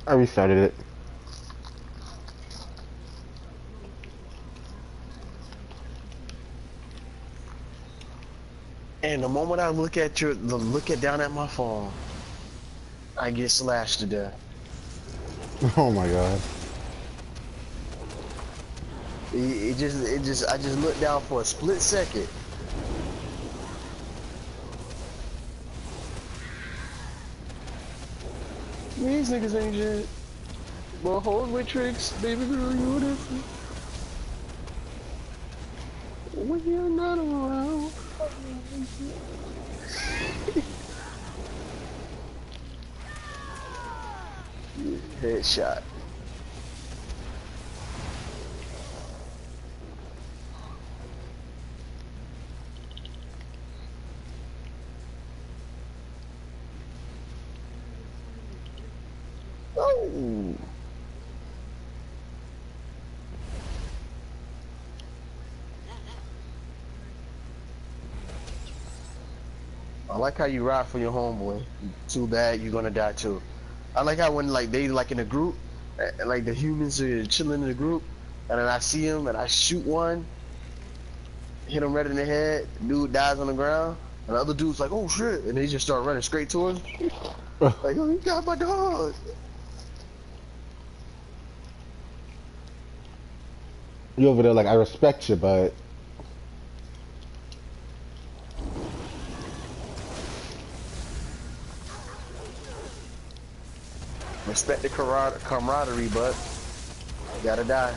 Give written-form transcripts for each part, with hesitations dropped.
I restarted it. And the moment I look at look at down at my phone, I get slashed to death. Oh my god. I just looked down for a split second. These niggas ain't shit. Well, hold with tricks, baby girl, you different. When you're not around. Headshot. Oh. I like how you ride for your homeboy. Too bad you're gonna die too. I like how when like they like in a group, like the humans are chilling in the group, and then I see him and I shoot one, hit him right in the head. Dude dies on the ground, and the other dude's like, "Oh shit!" and they just start running straight towards him. Like, "Oh, you got my dog." You over there like, I respect you, but Respect the camaraderie, but you gotta die.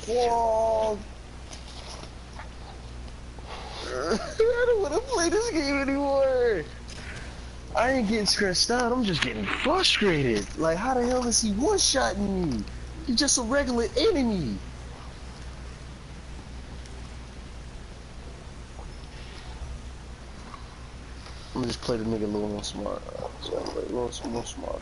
Whoa! I don't want to play this game anymore. I ain't getting stressed out. I'm just getting frustrated. Like, how the hell is he one-shotting me? He's just a regular enemy. I'm gonna just play the nigga a little more smart. So I play a little more smarter.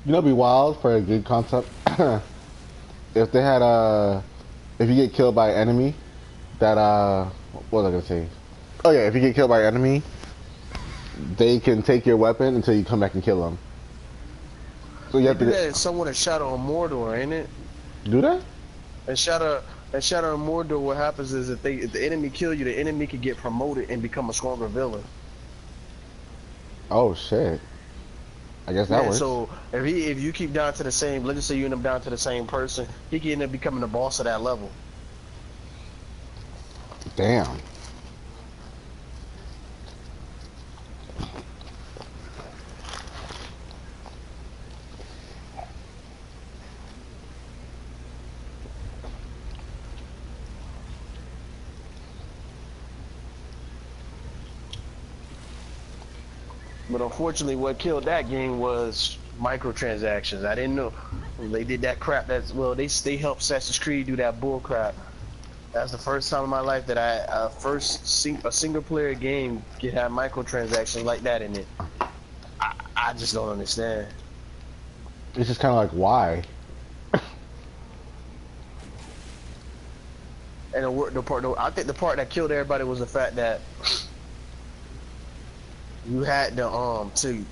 you know, it'd be wild for a good concept. If they had if you get killed by an enemy, that what was I gonna say? Oh yeah, if you get killed by an enemy, they can take your weapon until you come back and kill them. So you They have do to that in someone at Shadow of Mordor, ain't it? do that. And Shadow of Mordor, what happens is if the enemy kill you, the enemy can get promoted and become a stronger villain. Oh shit! I guess that Yeah, works. so if you keep down to the same, let's just say you end up down to the same person, he can end up becoming the boss of that level. Damn. But unfortunately, what killed that game was microtransactions. I didn't know they did that crap. That's well, they helped Assassin's Creed do that bull crap. That's the first time in my life that a single player game could have microtransactions like that in it. I just don't understand. It's just kind of like why. And I think the part that killed everybody was the fact that you had to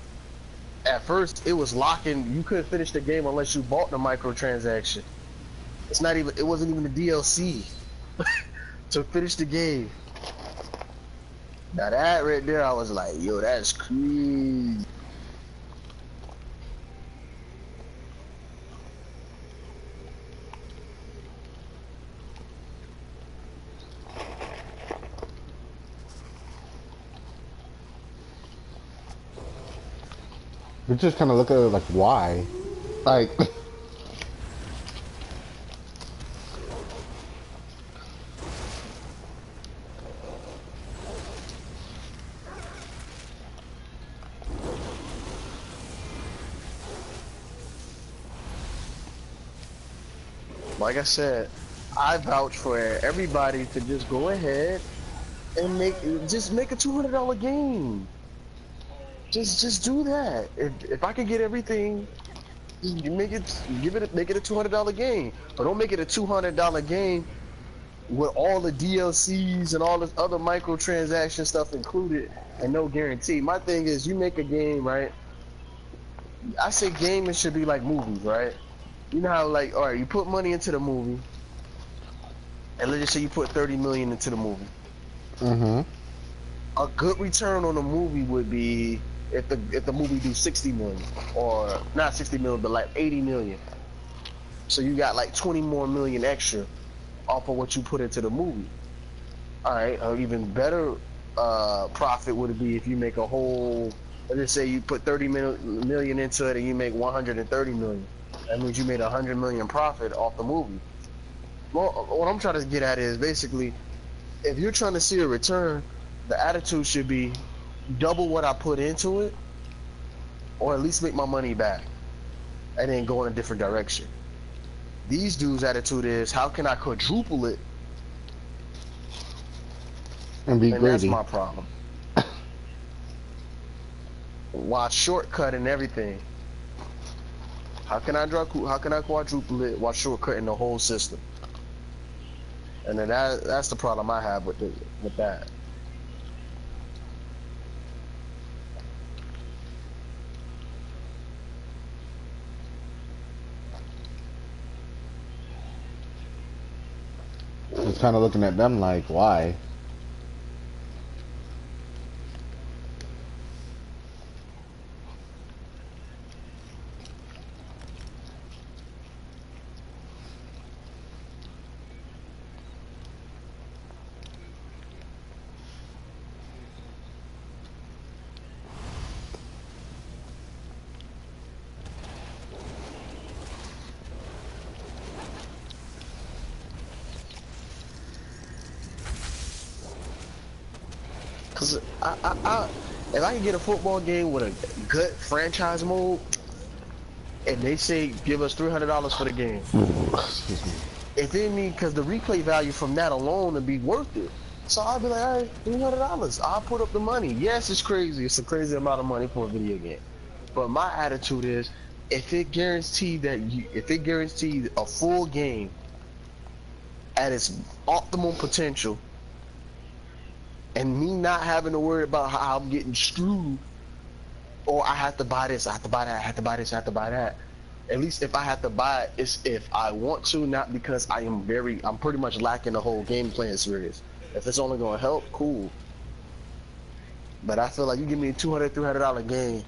at first it was locking. You couldn't finish the game unless you bought the microtransaction. It wasn't even the DLC. to finish the game. Now that right there, I was like, yo, that's crazy. We just kind of look at it like, why? Like, Like I said, I vouch for everybody to just go ahead and make a $200 game. Just do that. If I can get everything, you make it a $200 game. But don't make it a $200 game with all the DLCs and all this other microtransaction stuff included and no guarantee. My thing is, you make a game, right? I say gaming should be like movies, right? You know how, like, all right, you put money into the movie, and let's just say you put 30 million into the movie. A good return on a movie would be if the movie do 60 million, or not 60 million, but like 80 million. So you got like 20 more million extra off of what you put into the movie. All right, an even better profit would be if you make a whole. Let's just say you put 30 million into it and you make 130 million. That means you made 100 million profit off the movie. Well, what I'm trying to get at is basically, if you're trying to see a return, the attitude should be double what I put into it, or at least make my money back, and then go in a different direction. These dudes' attitude is, how can I quadruple it? and be greedy. That's my problem. While shortcutting everything. How can I quadruple it while shortcutting the whole system? And then that's the problem I have with that. Just kind of looking at them like, why? Cause if I can get a football game with a good franchise mode, and they say give us $300 for the game, Excuse me. if it mean, cause the replay value from that alone would be worth it. So I'd be like, all right, $300. I'll put up the money. Yes, it's crazy. It's a crazy amount of money for a video game. But my attitude is, if it guaranteed a full game at its optimal potential, and me not having to worry about how I'm getting screwed, or I have to buy this, I have to buy that, I have to buy this, I have to buy that. At least if I have to buy it, it's if I want to, not because I'm pretty much lacking the whole game playing series. If it's only gonna help, cool. But I feel like you give me a $200-$300 game,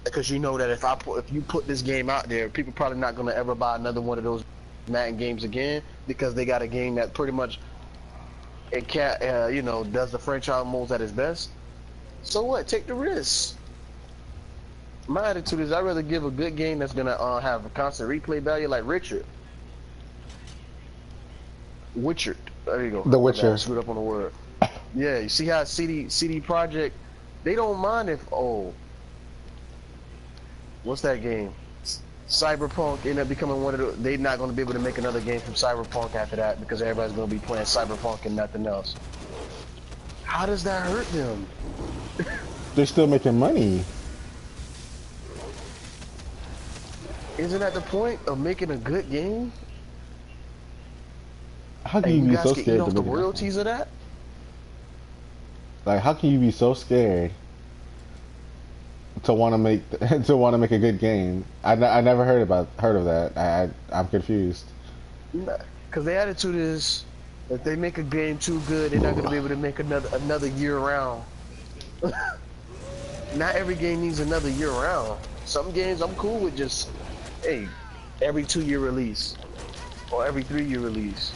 because you know that if you put this game out there, people probably not gonna ever buy another one of those Madden games again, because they got a game that pretty much does the franchise modes at its best. So what? Take the risk. My attitude is, I'd rather give a good game that's gonna have a constant replay value, like Richard. Witcher. There you go. The Witcher. I screwed up on the word. Yeah, you see how CD Projekt, they don't mind if what's that game? Cyberpunk ended up becoming one of the. They're not going to be able to make another game from Cyberpunk after that, because everybody's going to be playing Cyberpunk and nothing else. How does that hurt them? They're still making money. Isn't that the point of making a good game? How can And you you be guys so can eat scared off to the make it? royalties of that? Like, how can you be so scared to want to make a good game? I never heard of that. I'm confused. Because the attitude is, If they make a game too good, they're not gonna be able to make another year round. Not every game needs another year round. Some games I'm cool with just, hey, every 2-year release or every 3-year release.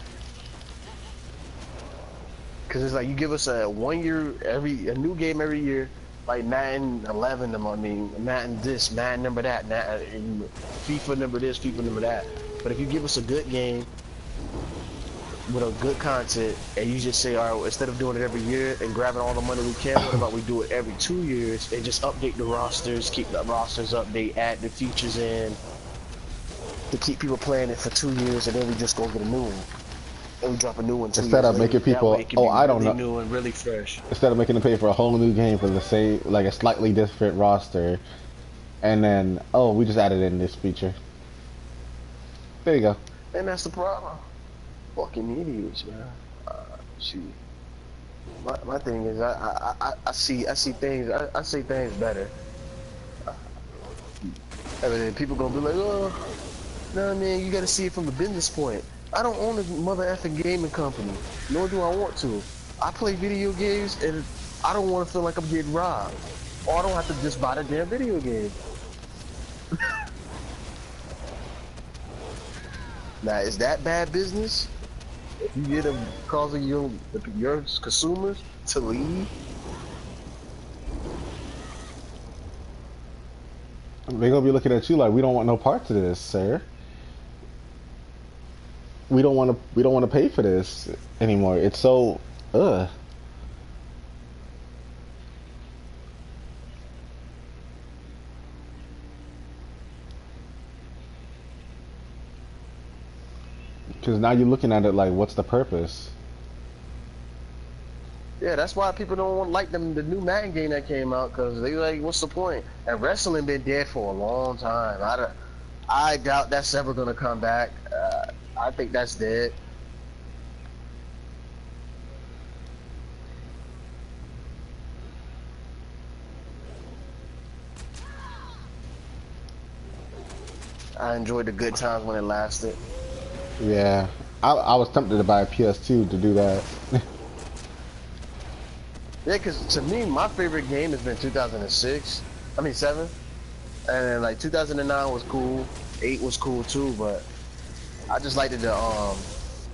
Cause it's like you give us a 1 year a new game every year, like Madden 11. I mean, Madden this, Madden number that, Madden, FIFA number this, FIFA number that. But if you give us a good game with a good content, and you just say, all right, well, instead of doing it every year and grabbing all the money we can, what about we do it every 2 years and just update the rosters, keep the rosters update, add the features in to keep people playing it for 2 years, and then we just go get a new one. And we drop a new one 2 Instead years of later. making That way people, it can oh, be I don't really know. new and really fresh. Instead of making them pay for a whole new game for the same, like a slightly different roster, and then, oh, we just added in this feature. There you go. And that's the problem. Fucking idiots, man. Shoot. My thing is, I see things, I see things better. I mean, people gonna be like, oh, no, man, you gotta see it from a business point. I don't own a mother effing gaming company, nor do I want to. I play video games, and I don't want to feel like I'm getting robbed. Or I don't have to just buy the damn video game. Now, is that bad business? If you get them causing your consumers to leave? They're gonna be looking at you like, we don't want no parts of this, sir. We don't want to pay for this anymore. It's so, ugh. Because now you're looking at it like, what's the purpose? Yeah, that's why people don't want like the new Madden game that came out, because they like, what's the point? And wrestling been dead for a long time. I doubt that's ever gonna come back. I think that's dead. I enjoyed the good times when it lasted. Yeah, I was tempted to buy a PS2 to do that. Yeah, because to me, my favorite game has been 2006. I mean, 7. And then, like, 2009 was cool. 8 was cool, too, but I just liked it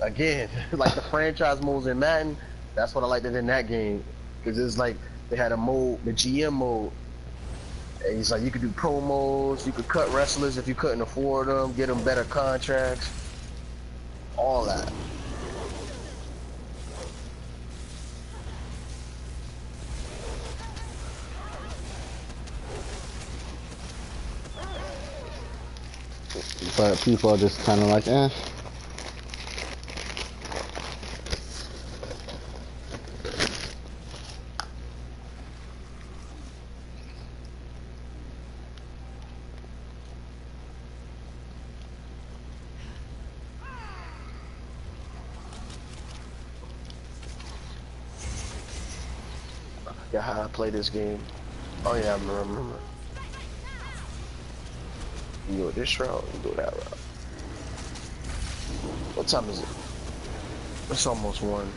again, like the franchise modes in Madden, that's what I liked it in that game. Because it's like, they had a mode, the GM mode. And it's like, you could do promos, you could cut wrestlers if you couldn't afford them, get them better contracts. All that. But people are just kind of like, eh. Yeah, how I play this game. Oh yeah, I remember. You go this route, you go that route. What time is it? It's almost 1.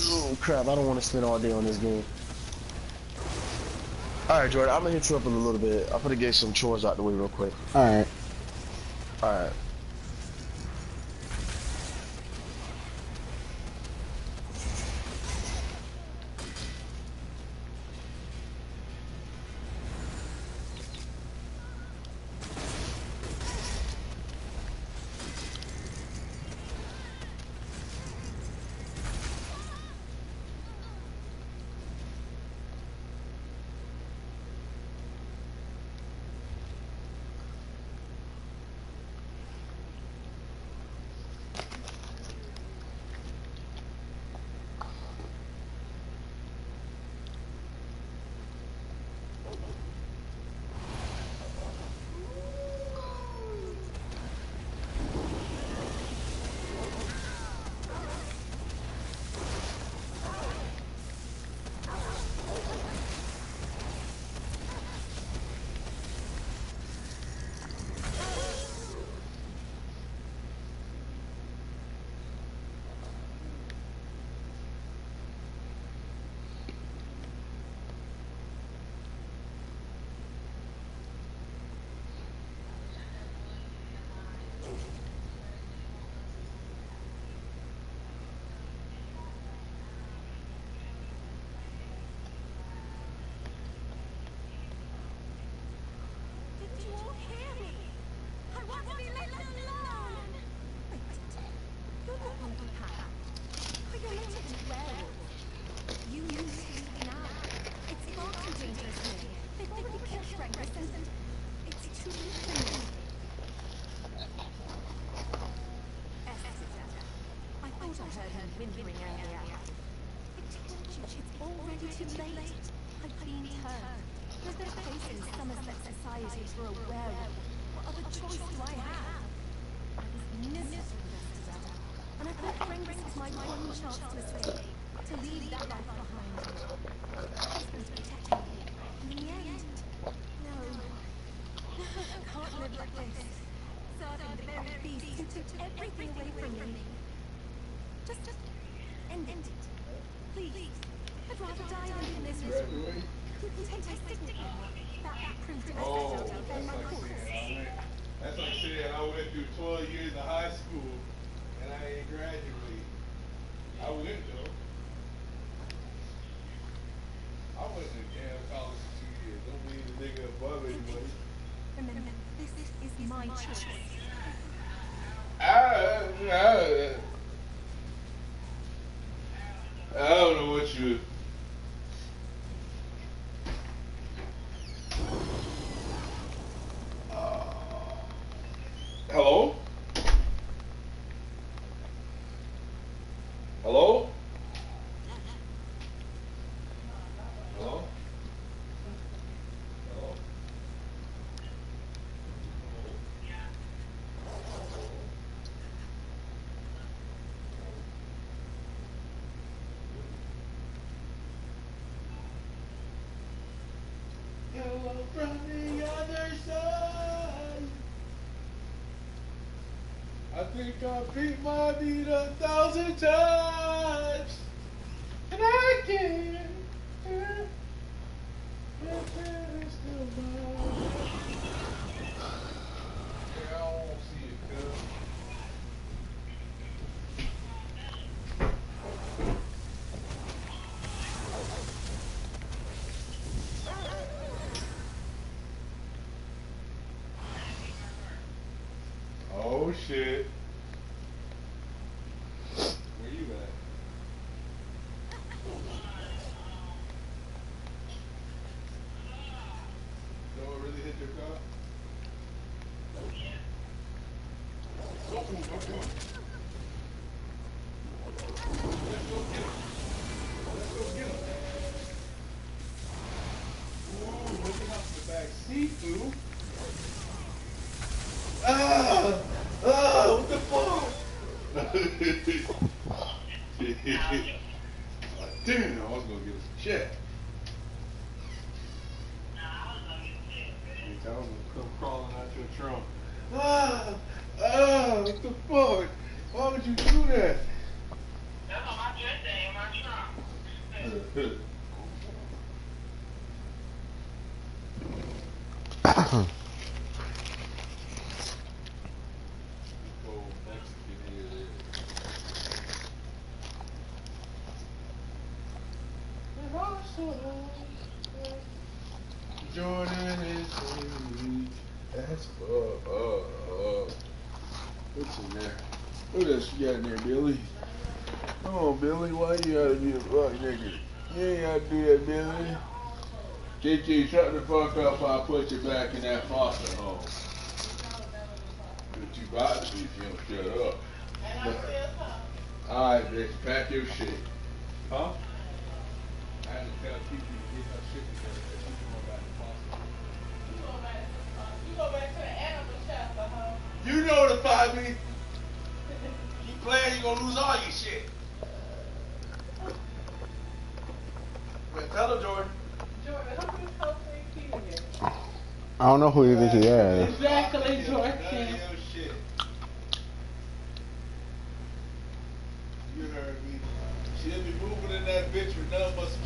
Oh crap, I don't want to spend all day on this game. Alright, Jordan, I'm gonna hit you up in a little bit. I'm gonna get some chores out the way real quick. Alright. Alright. too late. I've been turned. There's no place in Somerset society for a werewolf. What other choice do I have? I was miserable yesterday, and I thought Ringus was my one chance to escape, to leave that life behind. I was going to protect me, and in the end, no. I can't live like this. Serving the very beast who took everything away from me. Just end it. Please. I'd rather die than be miserable. You can take my signature. That proved to be than my course. That's like saying I went through 12 years of high school and I ain't graduated. I went though. I went to damn college for 2 years. Don't mean the nigga above anybody. Remember, this is my choice. I don't know what you. Hello? Hello? Hello? Hello? Hello from the other side. I think I beat my beat 1,000 times, and I can't. Still mine. Yeah, I won't see it, cuz. Oh shit. Where you at? No, it really hit your car? Don't move, don't move. Let's go get him. Let's go get him. Ooh, looking out the back seat, ooh. What the fuck? Damn, I was gonna get us a check. I was gonna come crawling out your trunk. What the fuck? Why would you do that? That's on my birthday in my trunk. Jordan is free. That's what's in there? What else you got in there, Billy? Come on, Billy. Why you gotta be a fuck nigga? You ain't gotta do that, Billy. JT, shut the fuck up or I'll put you back in that foster home. But you about to if you don't shut up. Alright, bitch, pack your shit. Huh? I had to tell people to get her shit together because she's going back to foster. You go back to the animal shelter, huh? You notified me. Keep playing, you gonna lose all your shit. Man, tell her, Jordan. Jordan, who you supposed to be here? I don't know who you think he is. Exactly, Jordan. Shit. You heard me. She'll be moving in that bitch with none but some